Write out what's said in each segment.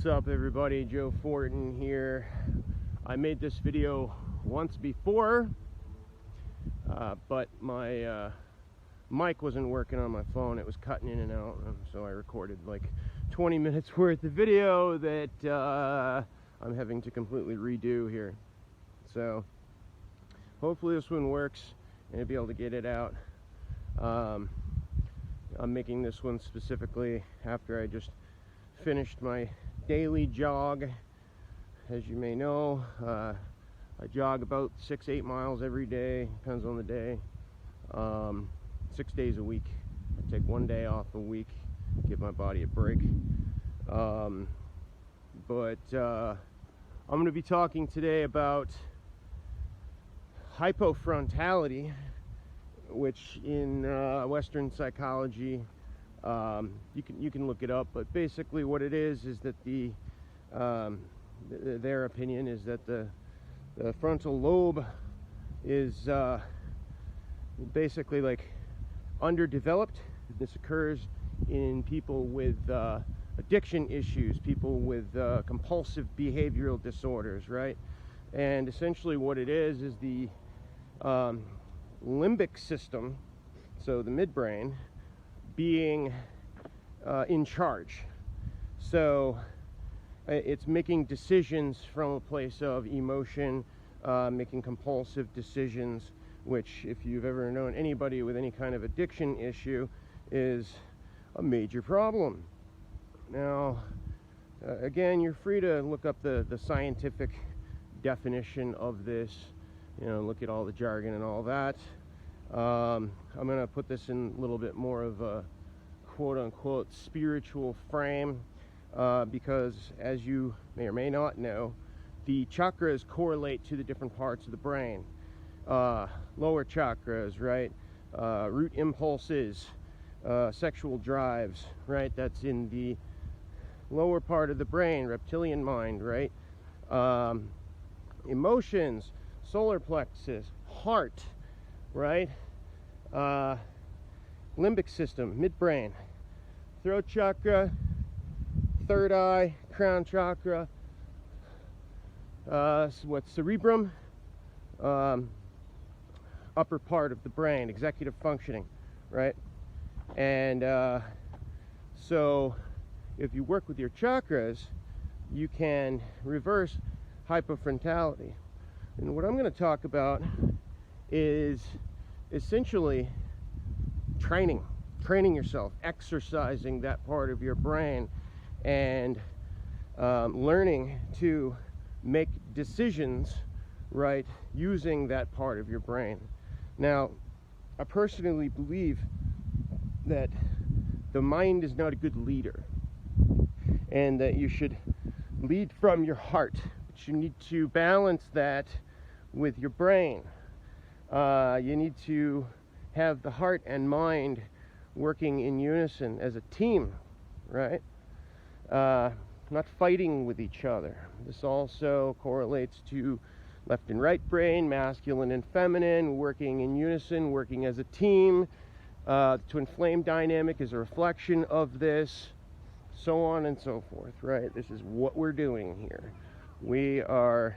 What's up, everybody? Joe Fortin here. I made this video once before, but my mic wasn't working on my phone. It was cutting in and out, and so I recorded like 20 minutes worth of video that I'm having to completely redo here. So hopefully this one works and I'll be able to get it out. I'm making this one specifically after I just finished my daily jog. As you may know, I jog about 6-8 miles every day, depends on the day, 6 days a week. I take 1 day off a week, give my body a break. I'm going to be talking today about hypofrontality, which in Western psychology, you can look it up, but basically what it is that their opinion is that the frontal lobe is basically like underdeveloped. This occurs in people with addiction issues, people with compulsive behavioral disorders, right? And essentially what it is the limbic system, so the midbrain, being in charge. So it's making decisions from a place of emotion, making compulsive decisions, which, if you've ever known anybody with any kind of addiction issue, is a major problem. Now, again, you're free to look up the scientific definition of this, you know, look at all the jargon and all that. I'm going to put this in a little bit more of a quote-unquote spiritual frame, because as you may or may not know, the chakras correlate to the different parts of the brain. Lower chakras, right? Root impulses, sexual drives, right? That's in the lower part of the brain, reptilian mind, right? Emotions, solar plexus, heart, right? Limbic system, midbrain, throat chakra, third eye, crown chakra, cerebrum, upper part of the brain, executive functioning, right? And so if you work with your chakras, you can reverse hypofrontality. And what I'm going to talk about is essentially training yourself, exercising that part of your brain, and learning to make decisions, right, using that part of your brain. Now, I personally believe that the mind is not a good leader, and that you should lead from your heart, but you need to balance that with your brain. You need to have the heart and mind working in unison as a team, right? Not fighting with each other. This also correlates to left and right brain, masculine and feminine, working in unison, working as a team. The twin flame dynamic is a reflection of this, so on and so forth, right? This is what we're doing here. We are,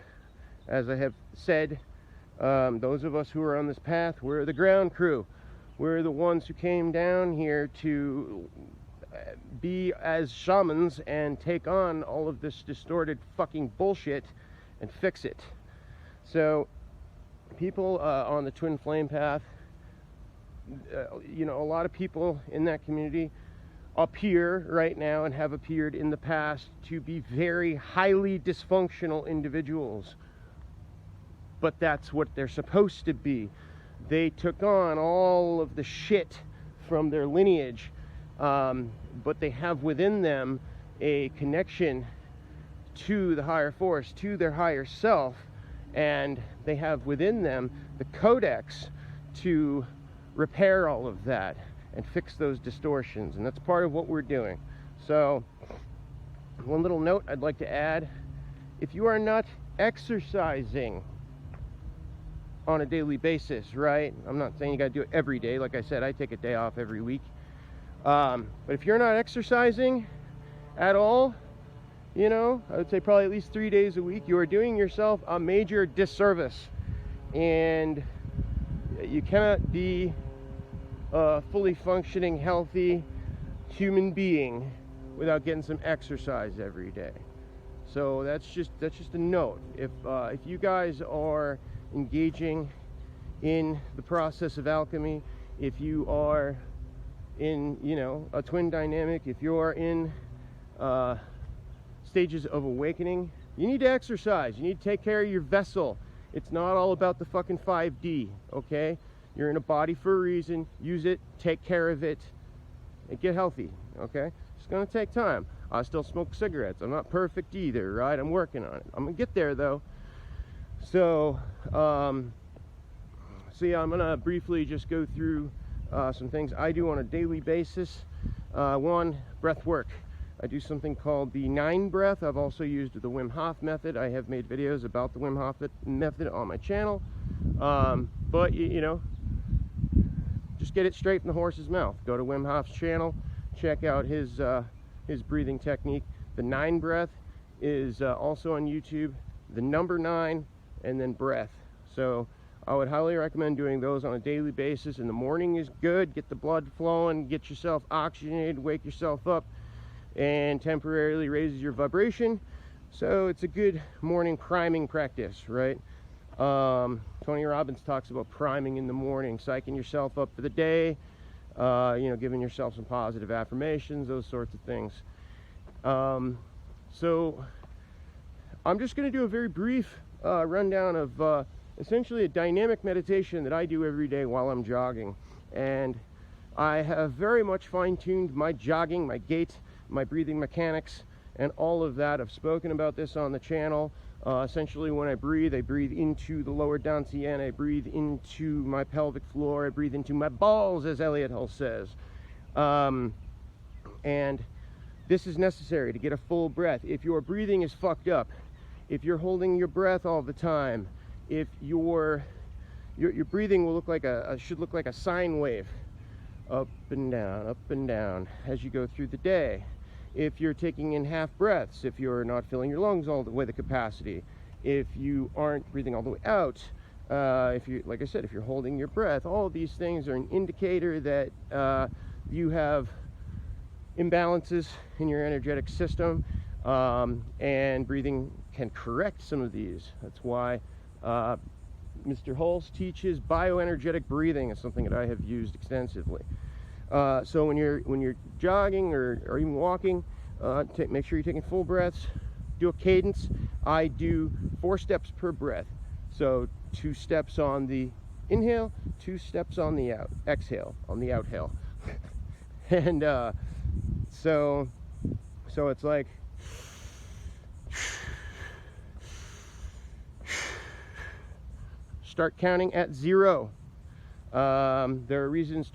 as I have said, those of us who are on this path, we're the ground crew. We're the ones who came down here to be as shamans and take on all of this distorted fucking bullshit and fix it. So people on the twin flame path, you know, a lot of people in that community appear right now and have appeared in the past to be very highly dysfunctional individuals. But that's what they're supposed to be. They took on all of the shit from their lineage, but they have within them a connection to the higher force, to their higher self, and they have within them the codex to repair all of that and fix those distortions, and that's part of what we're doing. So, one little note I'd like to add: if you are not exercising on a daily basis, right? I'm not saying you got to do it every day. Like I said, I take a day off every week. But if you're not exercising at all, you know, I would say probably at least 3 days a week, you are doing yourself a major disservice. And you cannot be a fully functioning, healthy human being without getting some exercise every day. So that's just a note. If you guys are engaging in the process of alchemy, if you are in, you know, a twin dynamic, if you're in stages of awakening, you need to exercise. You need to take care of your vessel. It's not all about the fucking 5D, okay? You're in a body for a reason. Use it, take care of it, and get healthy, okay? It's gonna take time. I still smoke cigarettes. I'm not perfect either, right? I'm working on it. I'm gonna get there though. So, yeah, I'm gonna briefly just go through some things I do on a daily basis. One, breath work. I do something called the 9 breath. I've also used the Wim Hof method. I have made videos about the Wim Hof method on my channel. But you know, just get it straight from the horse's mouth. Go to Wim Hof's channel, check out his breathing technique. The 9 breath is also on YouTube. The number 9 and then breath. So I would highly recommend doing those on a daily basis. In the morning is good. Get the blood flowing, get yourself oxygenated, wake yourself up, and temporarily raises your vibration. So it's a good morning priming practice, right? Tony Robbins talks about priming in the morning, psyching yourself up for the day, you know, giving yourself some positive affirmations, those sorts of things. So I'm just going to do a very brief rundown of essentially a dynamic meditation that I do every day while I'm jogging. And I have very much fine-tuned my jogging, my gait, my breathing mechanics, and all of that. I've spoken about this on the channel. Essentially, when I breathe into the lower dantian, I breathe into my pelvic floor, I breathe into my balls, as Elliot Hull says. And this is necessary to get a full breath. If your breathing is fucked up, if you're holding your breath all the time, if your breathing will look like should look like a sine wave, up and down as you go through the day. If you're taking in half breaths, if you're not filling your lungs all the way to capacity, if you aren't breathing all the way out, if you, like I said, if you're holding your breath, all of these things are an indicator that you have imbalances in your energetic system, and breathing can correct some of these. That's why Mr. Hulse teaches bioenergetic breathing. Is something that I have used extensively. So when you're jogging or even walking, make sure you're taking full breaths. Do a cadence. I do 4 steps per breath. So 2 steps on the inhale, 2 steps on the exhale, on the outhale. And so it's like start counting at 0. There are reasons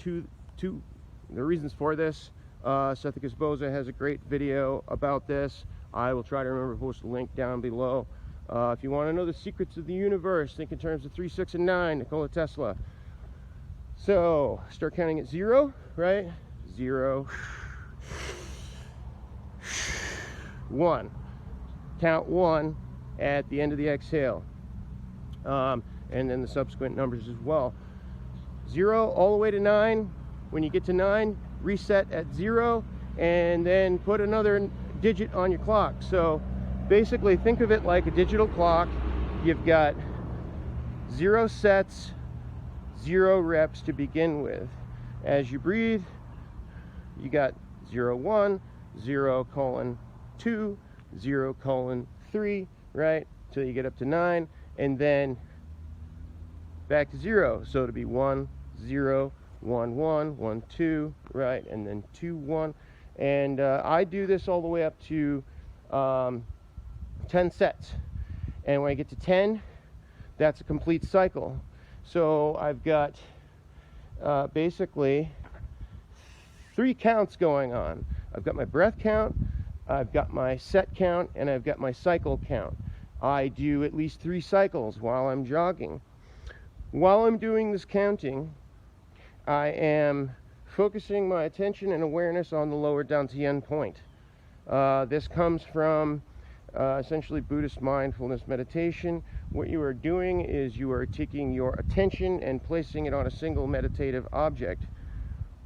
there are reasons for this. Sethicus Boza has a great video about this. I will try to remember to post a link down below. If you want to know the secrets of the universe, think in terms of 3, 6, and 9, Nikola Tesla. So, start counting at 0, right? 0. 1. Count 1 at the end of the exhale. And then the subsequent numbers as well. 0 all the way to 9. When you get to 9, reset at 0, and then put another digit on your clock. So basically think of it like a digital clock. You've got 0 sets, 0 reps to begin with. As you breathe, you got 0, 1, 0, colon 2, 0, colon 3, right? Till you get up to 9, and then back to 0. So it'll be 1, 0, 1, 1, 1, 2, right? And then 2, 1. And I do this all the way up to 10 sets. And when I get to 10, that's a complete cycle. So I've got basically 3 counts going on. I've got my breath count, I've got my set count, and I've got my cycle count. I do at least 3 cycles while I'm jogging. While I'm doing this counting, I am focusing my attention and awareness on the lower dantian point. This comes from essentially Buddhist mindfulness meditation. What you are doing is you are taking your attention and placing it on a single meditative object.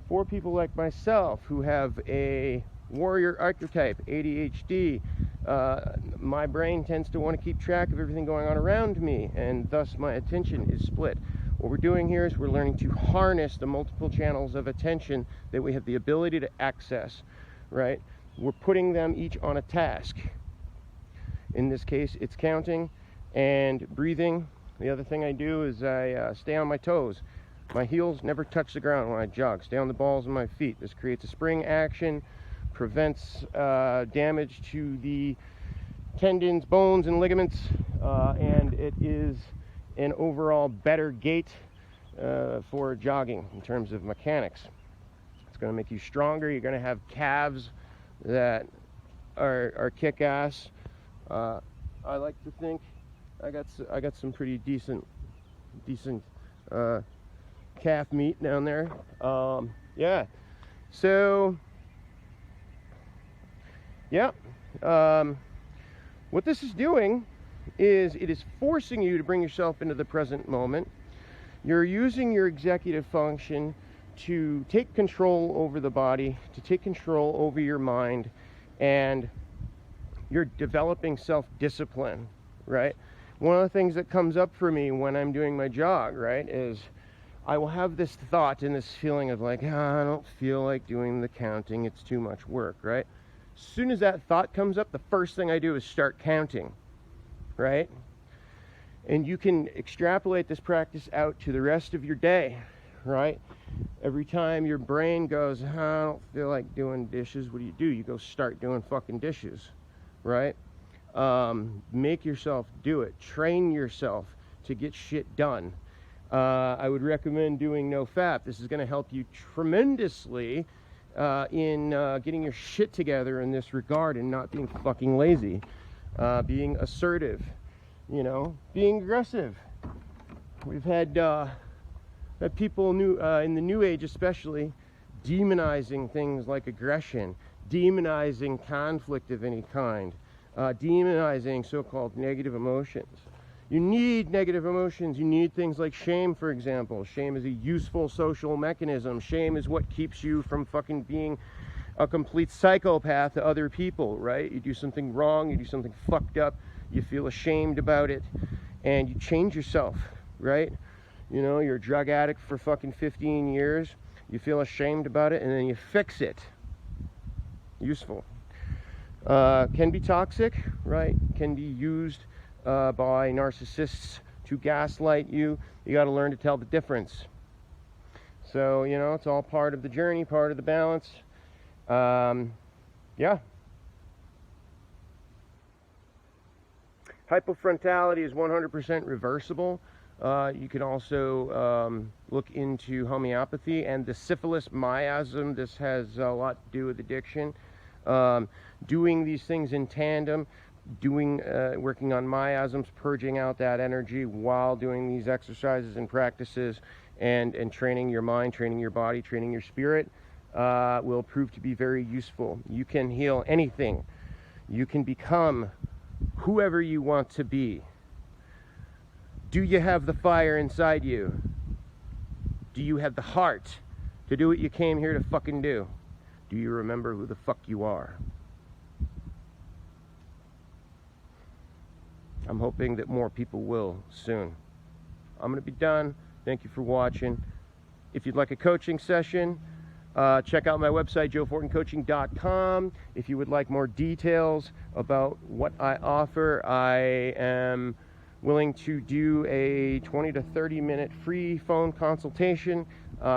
For people like myself who have a warrior archetype, ADHD, my brain tends to want to keep track of everything going on around me, and thus my attention is split. What we're doing here is we're learning to harness the multiple channels of attention that we have the ability to access, right? We're putting them each on a task. In this case, it's counting and breathing. The other thing I do is I stay on my toes. My heels never touch the ground when I jog. Stay on the balls of my feet. This creates a spring action, prevents damage to the tendons, bones, and ligaments, and it is an overall better gait for jogging in terms of mechanics. It's going to make you stronger. You're going to have calves that are kick-ass. I like to think I got some pretty decent calf meat down there. Yeah, so yeah, what this is doing is it is forcing you to bring yourself into the present moment. You're using your executive function to take control over the body, to take control over your mind, and you're developing self-discipline, right? One of the things that comes up for me when I'm doing my jog, right, is I will have this thought and this feeling of like, I don't feel like doing the counting, it's too much work, right? As soon as that thought comes up, the first thing I do is start counting, right? And you can extrapolate this practice out to the rest of your day, right? Every time your brain goes, I don't feel like doing dishes, what do? You go start doing fucking dishes, right? Make yourself do it. Train yourself to get shit done. I would recommend doing NoFap. This is going to help you tremendously in getting your shit together in this regard and not being fucking lazy. Being assertive, you know, being aggressive. We've had people in the New Age especially demonizing things like aggression, demonizing conflict of any kind, demonizing so-called negative emotions. You need negative emotions. You need things like shame, for example. Shame is a useful social mechanism. Shame is what keeps you from fucking being a complete psychopath to other people, right? You do something wrong, you do something fucked up, you feel ashamed about it, and you change yourself, right? You know, you're a drug addict for fucking 15 years, you feel ashamed about it, and then you fix it. Useful. Can be toxic, right? Can be used by narcissists to gaslight you. You got to learn to tell the difference. So, you know, it's all part of the journey, part of the balance. Yeah. Hypofrontality is 100% reversible. You can also look into homeopathy and the syphilis miasm. This has a lot to do with addiction. Doing these things in tandem, working on miasms, purging out that energy while doing these exercises and practices, and training your mind, training your body, training your spirit, will prove to be very useful. You can heal anything. You can become whoever you want to be. Do you have the fire inside you? Do you have the heart to do what you came here to fucking do? Do you remember who the fuck you are? I'm hoping that more people will soon. I'm going to be done. Thank you for watching. If you'd like a coaching session, check out my website, joefortincoaching.com. If you would like more details about what I offer, I am willing to do a 20 to 30 minute free phone consultation.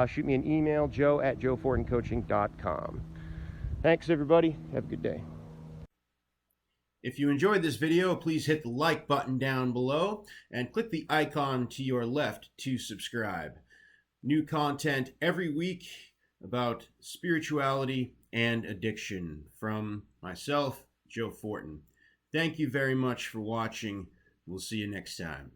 Shoot me an email, joe@joefortincoaching.com. Thanks, everybody. Have a good day. If you enjoyed this video, please hit the like button down below and click the icon to your left to subscribe. New content every week about spirituality and addiction from myself, Joe Fortin. Thank you very much for watching. We'll see you next time.